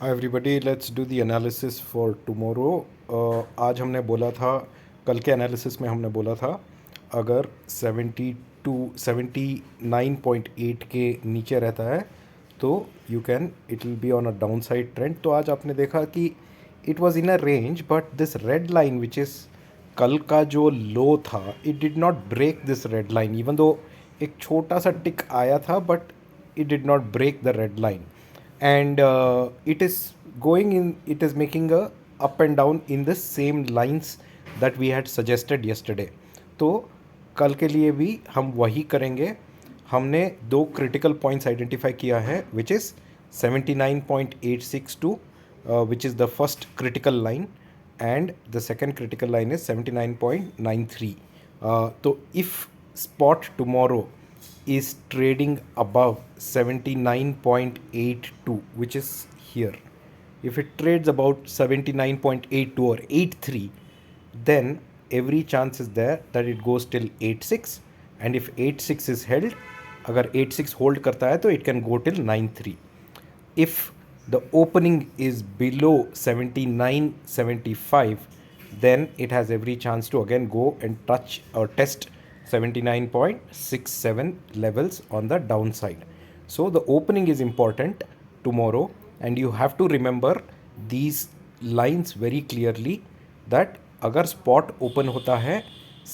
Hi everybody, let's do the analysis for tomorrow. आज हमने बोला था, कल के एनालिसिस में हमने बोला था अगर 79.8 के नीचे रहता है तो you can it will be on a down side trend. तो आज आपने देखा कि it was in a range, but this red line which is कल का जो लो था, it did not break this red line even though एक छोटा सा टिक आया था, बट it did not break the red line, and it is making a up and down in the same lines that we had suggested yesterday. तो कल के लिए भी हम वही करेंगे। हमने दो क्रिटिकल पॉइंट्स आइडेंटिफाई किया है, which is 79.862, which is the first critical line, and the second critical line is 79.93. So if spot tomorrow is trading above 79.82, which is here, if it trades about 79.82 or 83, then every chance is there that it goes till 86, and if 86 is held, अगर 86 hold करता है तो it can go till 93. If the opening is below 79.75, then it has every chance to again go and touch or test 79.67 levels on the downside. So the opening is important tomorrow, and you have to remember these lines very clearly, that अगर spot open होता है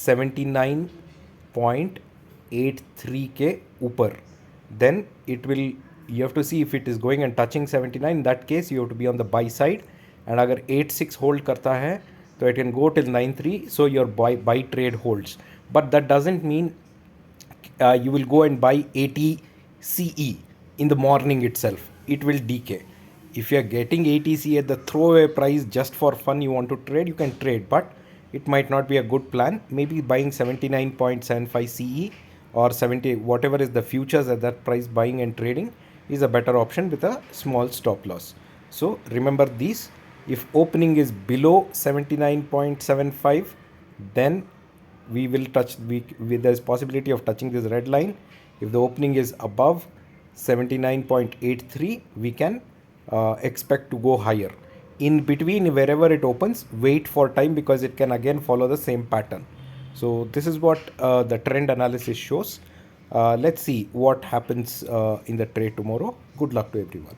79.83 के ऊपर, then it will, you have to see if it is going and touching 79. In that case you have to be on the buy side, and अगर 86 hold करता है तो it can go till 93, so your buy trade holds. But that doesn't mean you will go and buy 80 CE in the morning itself. It will decay. If you are getting 80 CE at the throwaway price just for fun, you want to trade, you can trade, but it might not be a good plan. Maybe buying 79.75 CE or 70, whatever is the futures at that price, buying and trading is a better option with a small stop loss. So remember these. If opening is below 79.75, then we will touch, there's possibility of touching this red line. If the opening is above 79.83, we can expect to go higher. In between, wherever it opens, wait for time, because it can again follow the same pattern. So this is what the trend analysis shows. Let's see what happens in the trade tomorrow. Good luck to everyone.